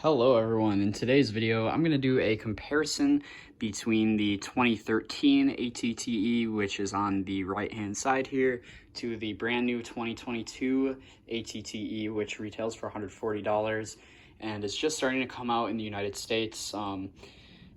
Hello everyone, in today's video I'm going to do a comparison between the 2013 ATTE, which is on the right hand side here, to the brand new 2022 ATTE, which retails for $140 and is just starting to come out in the United States.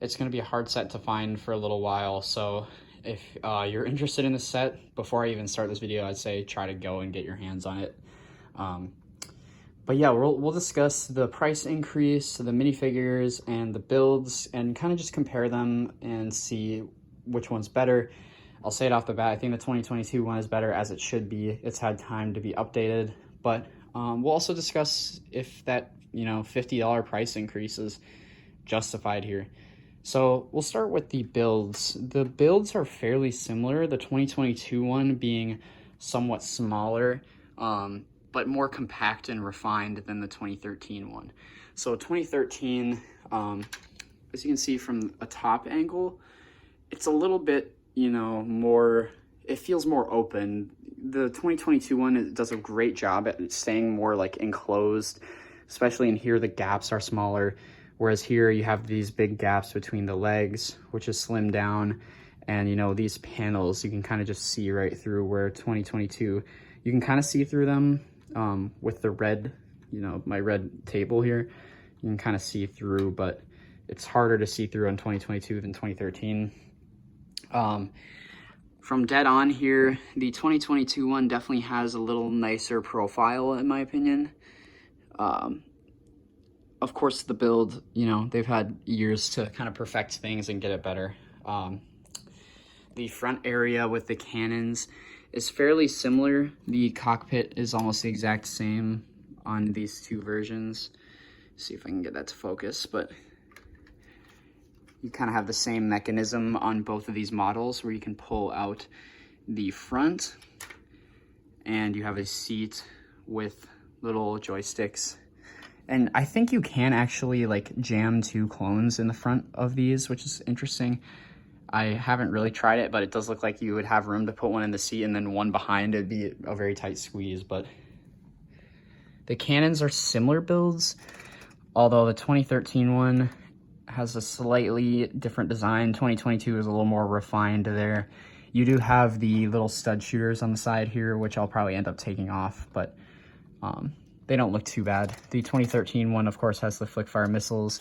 It's going to be a hard set to find for a little while, so if you're interested in this set, before I even start this video, I'd say try to go and get your hands on it. But yeah, we'll discuss the price increase, the minifigures, and the builds, and kind of just compare them and see which one's better. I'll say it off the bat, I think the 2022 one is better, as it should be. It's had time to be updated, but we'll also discuss if that $50 price increase is justified here. So we'll start with the builds. The builds are fairly similar, the 2022 one being somewhat smaller, but more compact and refined than the 2013 one. So 2013, as you can see from a top angle, it's a little bit, more, it feels more open. The 2022 one does a great job at staying more like enclosed, especially in here, the gaps are smaller. Whereas here you have these big gaps between the legs, which is slimmed down. And these panels, you can kind of just see right through, where 2022, you can kind of see through them. With the red, my red table here, you can kind of see through, but it's harder to see through on 2022 than 2013. From dead on here, the 2022 one definitely has a little nicer profile, in my opinion. Of course, the build, they've had years to kind of perfect things and get it better. The front area with the cannons is fairly similar. The cockpit is almost the exact same on these two versions. See if I can get that to focus, but you kind of have the same mechanism on both of these models, where you can pull out the front and you have a seat with little joysticks. And I think you can actually jam two clones in the front of these, which is interesting. I haven't really tried it, but it does look like you would have room to put one in the seat and then one behind. It'd be a very tight squeeze. But the cannons are similar builds, although the 2013 one has a slightly different design. 2022 is a little more refined there. You do have the little stud shooters on the side here, which I'll probably end up taking off, but they don't look too bad. The 2013 one, of course, has the flick fire missiles.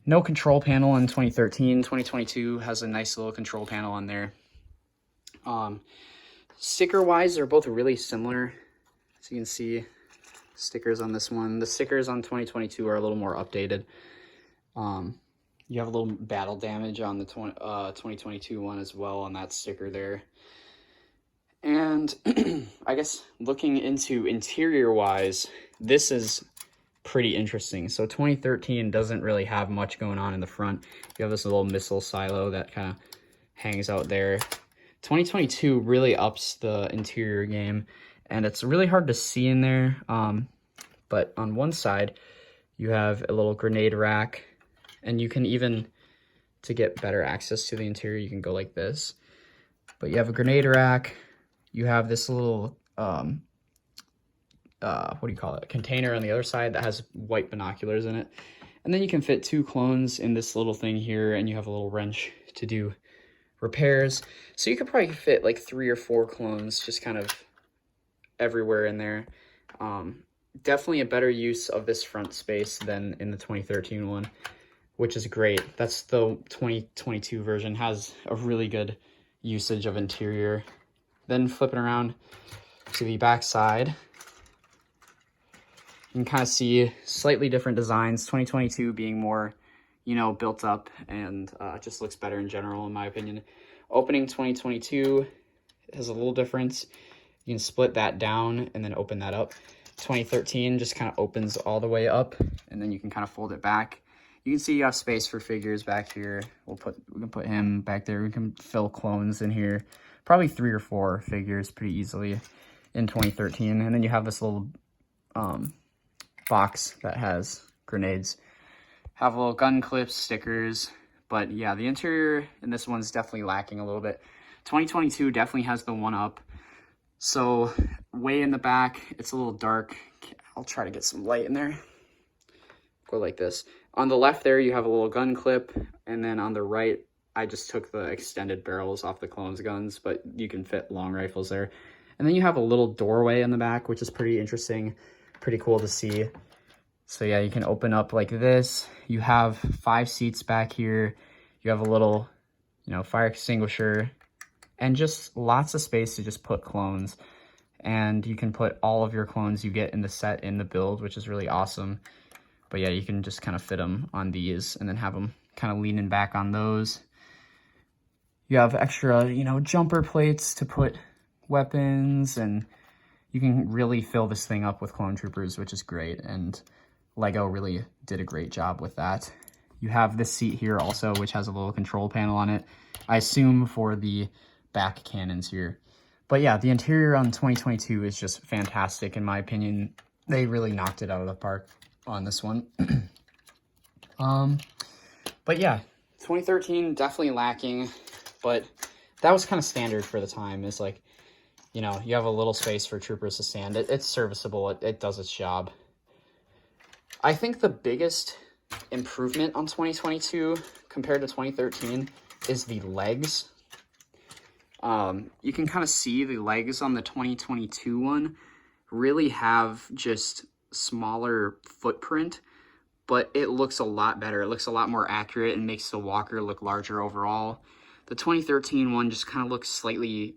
No control panel in 2013. 2022 has a nice little control panel on there. Sticker-wise, they're both really similar. As you can see, stickers on this one. The stickers on 2022 are a little more updated. You have a little battle damage on the 2022 one as well on that sticker there. And I guess looking into interior-wise, this is pretty interesting. So 2013 doesn't really have much going on in the front. You have this little missile silo that kind of hangs out there. 2022 really ups the interior game, and it's really hard to see in there. But on one side, you have a little grenade rack, and you can even, to get better access to the interior, you can go like this. But you have a grenade rack. You have this little what do you call it, container on the other side that has white binoculars in it. And then you can fit two clones in this little thing here, and you have a little wrench to do repairs. So you could probably fit like 3 or 4 clones just kind of everywhere in there. Definitely a better use of this front space than in the 2013 one, which is great. That's the 2022 version, has a really good usage of interior. Then flipping around to the back side, you can kind of see slightly different designs. 2022 being more, built up, and it just looks better in general, in my opinion. Opening 2022 has a little difference. You can split that down and then open that up. 2013 just kind of opens all the way up, and then you can kind of fold it back. You can see you have space for figures back here. We can put him back there. We can fill clones in here. Probably 3 or 4 figures pretty easily in 2013. And then you have this little box that has grenades. Have little gun clips, stickers, but yeah, the interior in this one's definitely lacking a little bit. 2022 definitely has the one up. So way in the back, it's a little dark. I'll try to get some light in there. Go go like this. On the left there, you have a little gun clip, and then on the right, I just took the extended barrels off the clone's guns, but you can fit long rifles there. And then you have a little doorway in the back, which is pretty interesting, pretty cool to see. So yeah, you can open up like this. You have 5 seats back here. You have a little, you know, fire extinguisher, and just lots of space to just put clones. And you can put all of your clones you get in the set in the build, which is really awesome. But yeah, you can just kind of fit them on these and then have them kind of leaning back on those. You have extra, you know, jumper plates to put weapons, and you can really fill this thing up with clone troopers, which is great. And Lego really did a great job with that. You have this seat here also, which has a little control panel on it, I assume for the back cannons here. But yeah, the interior on 2022 is just fantastic in my opinion. They really knocked it out of the park on this one. But yeah, 2013 definitely lacking, but that was kind of standard for the time. It's like, you know, you have a little space for troopers to stand. It's serviceable. It does its job. I think the biggest improvement on 2022 compared to 2013 is the legs. You can kind of see the legs on the 2022 one really have just smaller footprint, but it looks a lot better. It looks a lot more accurate and makes the walker look larger overall. The 2013 one just kind of looks slightly,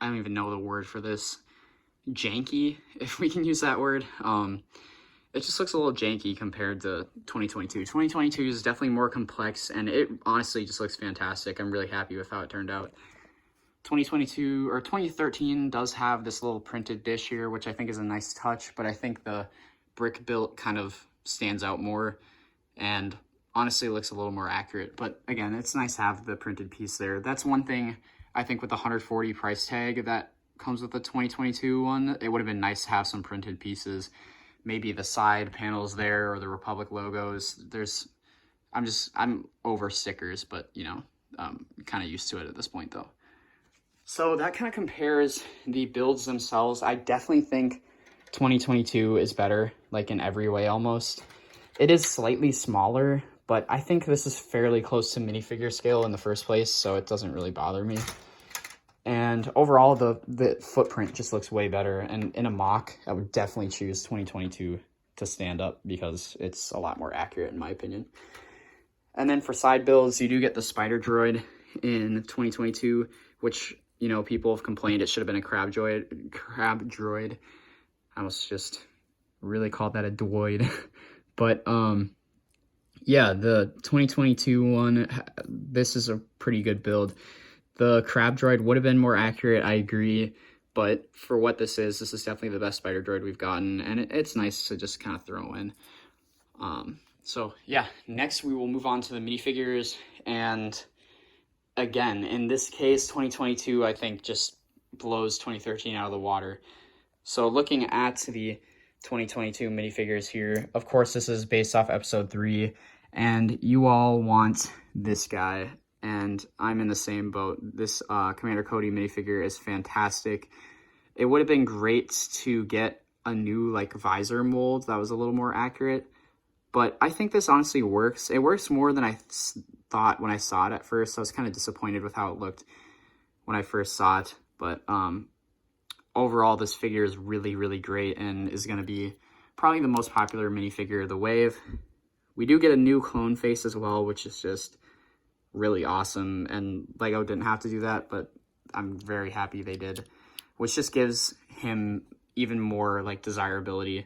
I don't even know the word for this, janky, if we can use that word. It just looks a little janky compared to 2022. 2022 is definitely more complex, and it honestly just looks fantastic. I'm really happy with how it turned out. 2022 or 2013 does have this little printed dish here, which I think is a nice touch, but I think the brick built kind of stands out more and honestly looks a little more accurate. But again, it's nice to have the printed piece there. That's one thing I think with the $140 price tag that comes with the 2022 one, it would have been nice to have some printed pieces. Maybe the side panels there or the Republic logos. I'm over stickers, but you know, kind of used to it at this point though. So that kind of compares the builds themselves. I definitely think 2022 is better, like in every way almost. It is slightly smaller, but I think this is fairly close to minifigure scale in the first place, so it doesn't really bother me. And overall, the footprint just looks way better. And in a mock, I would definitely choose 2022 to stand up because it's a lot more accurate in my opinion. And then for side builds, you do get the spider droid in 2022, which, you know, people have complained it should have been a crab droid. I almost just really called that a droid. But yeah, the 2022 one, this is a pretty good build. The crab droid would have been more accurate, I agree, but for what this is definitely the best spider droid we've gotten, and it's nice to just kind of throw in. So yeah, next we will move on to the minifigures, and again, in this case, 2022, I think just blows 2013 out of the water. So looking at the 2022 minifigures here, of course, this is based off episode 3, and you all want this guy. And I'm in the same boat. This Commander Cody minifigure is fantastic. It would have been great to get a new like visor mold that was a little more accurate, but I think this honestly works. It works more than I thought when I saw it at first. I was kind of disappointed with how it looked when I first saw it, but overall this figure is really, really great and is going to be probably the most popular minifigure of the wave. We do get a new clone face as well, which is just really awesome, and Lego didn't have to do that, but I'm very happy they did, which just gives him even more like desirability.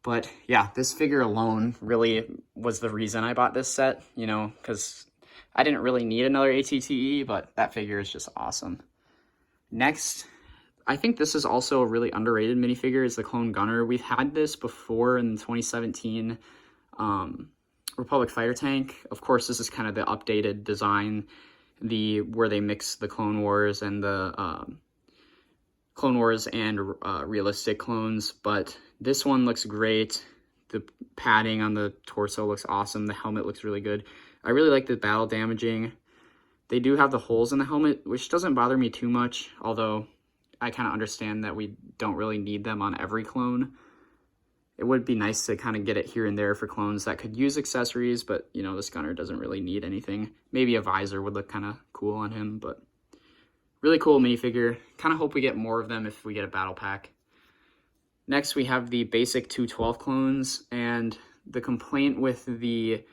But yeah, this figure alone really was the reason I bought this set, you know, because I didn't really need another ATTE, but that figure is just awesome. Next, I think this is also a really underrated minifigure, is the Clone Gunner. We've had this before in 2017 Republic Fighter Tank. Of course, this is kind of the updated design, where they mix the Clone Wars and the realistic clones, but this one looks great. The padding on the torso looks awesome. The helmet looks really good. I really like the battle damaging. They do have the holes in the helmet, which doesn't bother me too much, although I kind of understand that we don't really need them on every clone. it would be nice to kind of get it here and there for clones that could use accessories, but, you know, this gunner doesn't really need anything. Maybe a visor would look kind of cool on him, but really cool minifigure. Kind of hope we get more of them if we get a battle pack. Next, we have the basic 212 clones, and the complaint with the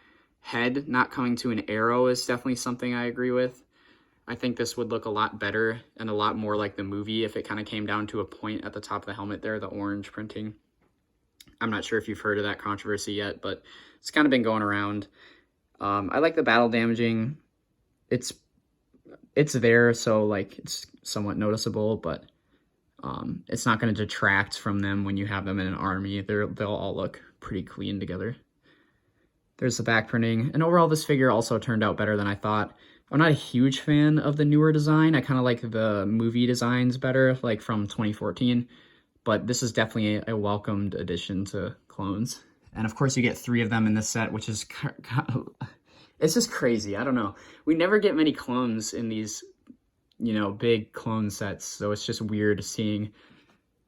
head not coming to an arrow is definitely something I agree with. I think this would look a lot better and a lot more like the movie if it kind of came down to a point at the top of the helmet there, the orange printing. I'm not sure if you've heard of that controversy yet, but it's kind of been going around. I like the battle damaging. It's there, so like it's somewhat noticeable, but it's not going to detract from them when you have them in an army. They'll all look pretty clean together. There's the back printing, and overall this figure also turned out better than I thought. I'm not a huge fan of the newer design. I kind of like the movie designs better, like from 2014. But this is definitely a welcomed addition to clones. And of course you get 3 of them in this set, which is it's just crazy. I don't know. We never get many clones in these, you know, big clone sets. So it's just weird seeing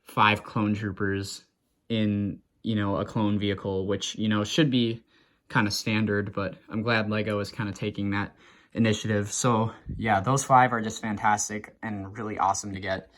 5 clone troopers in, you know, a clone vehicle, which, you know, should be kind of standard, but I'm glad LEGO is kind of taking that initiative. So yeah, those 5 are just fantastic and really awesome to get.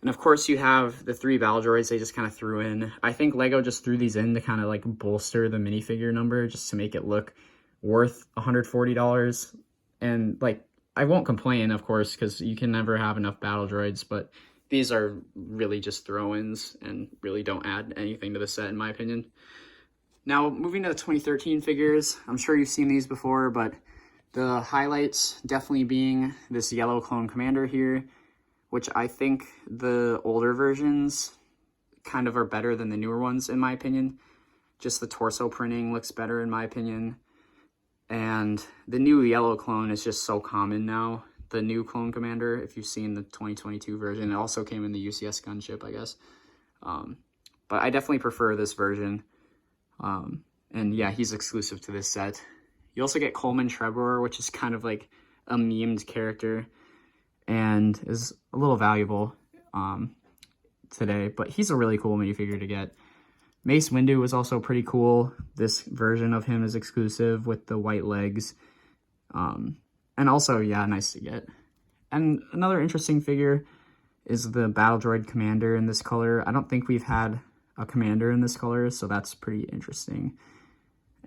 And of course you have the 3 battle droids they just kind of threw in. I think LEGO just threw these in to kind of like bolster the minifigure number, just to make it look worth $140. And like, I won't complain, of course, because you can never have enough battle droids, but these are really just throw-ins and really don't add anything to the set, in my opinion. Now, moving to the 2013 figures, I'm sure you've seen these before, but the highlights definitely being this yellow clone commander here, which I think the older versions kind of are better than the newer ones, in my opinion. Just the torso printing looks better, in my opinion. And the new yellow clone is just so common now. The new clone commander, if you've seen the 2022 version, it also came in the UCS gunship, I guess. But I definitely prefer this version. And yeah, he's exclusive to this set. You also get Coleman Trebor, which is kind of like a memed character and is a little valuable today, but he's a really cool minifigure to get. Mace Windu was also pretty cool. This version of him is exclusive with the white legs. And also, yeah, nice to get. And another interesting figure is the Battle Droid Commander in this color. I don't think we've had a commander in this color, so that's pretty interesting.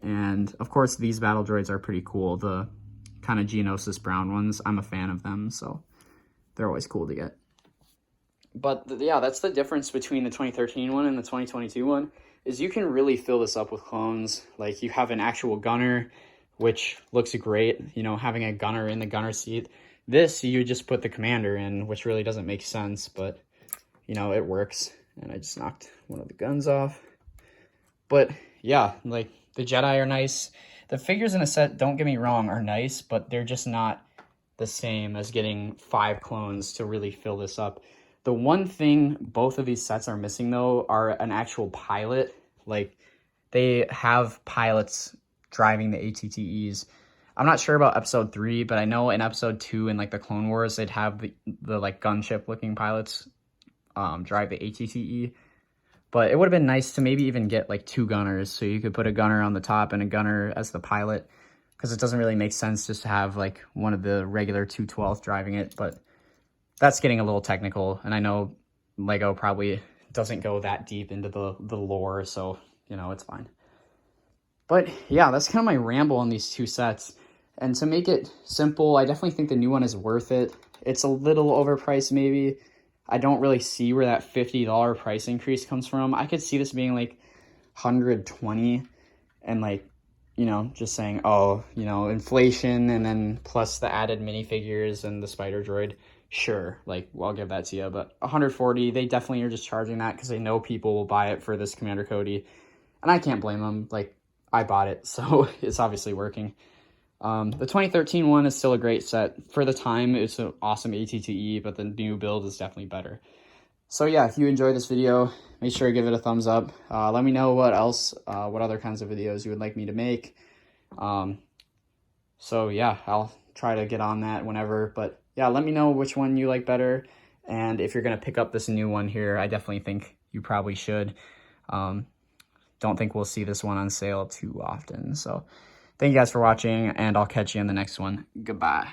And of course, these battle droids are pretty cool. The kind of Geonosis brown ones, I'm a fan of them, so they're always cool to get. But yeah, that's the difference between the 2013 one and the 2022 one, is you can really fill this up with clones. Like, you have an actual gunner, which looks great, you know, having a gunner in the gunner seat. This, you just put the commander in, which really doesn't make sense, but, you know, it works. And I just knocked one of the guns off. But yeah, like, the Jedi are nice. The figures in a set, don't get me wrong, are nice, but they're just not the same as getting 5 clones to really fill this up. The one thing both of these sets are missing, though, are an actual pilot. Like, they have pilots driving the ATTEs. I'm not sure about episode 3, but I know in episode 2 in like the Clone Wars, they'd have the like gunship looking pilots drive the ATTE. But it would have been nice to maybe even get like 2 gunners, so you could put a gunner on the top and a gunner as the pilot, because it doesn't really make sense just to have like one of the regular 212th driving it. But that's getting a little technical, and I know LEGO probably doesn't go that deep into the lore, so, you know, it's fine. But yeah, that's kind of my ramble on these 2 sets. And to make it simple, I definitely think the new one is worth it. It's a little overpriced maybe. I don't really see where that $50 price increase comes from. I could see this being like $120 and like, you know, just saying, oh, you know, inflation and then plus the added minifigures and the spider droid. Sure, like, well, I'll give that to you. But $140, they definitely are just charging that because they know people will buy it for this Commander Cody. And I can't blame them. Like, I bought it, so it's obviously working. The 2013 one is still a great set. For the time, it's an awesome ATTE, but the new build is definitely better. So yeah, if you enjoyed this video, make sure to give it a thumbs up. Let me know what else, what other kinds of videos you would like me to make. So yeah, I'll try to get on that whenever. But yeah, let me know which one you like better. And if you're going to pick up this new one here, I definitely think you probably should. don't think we'll see this one on sale too often. So thank you guys for watching, and I'll catch you in the next one. Goodbye.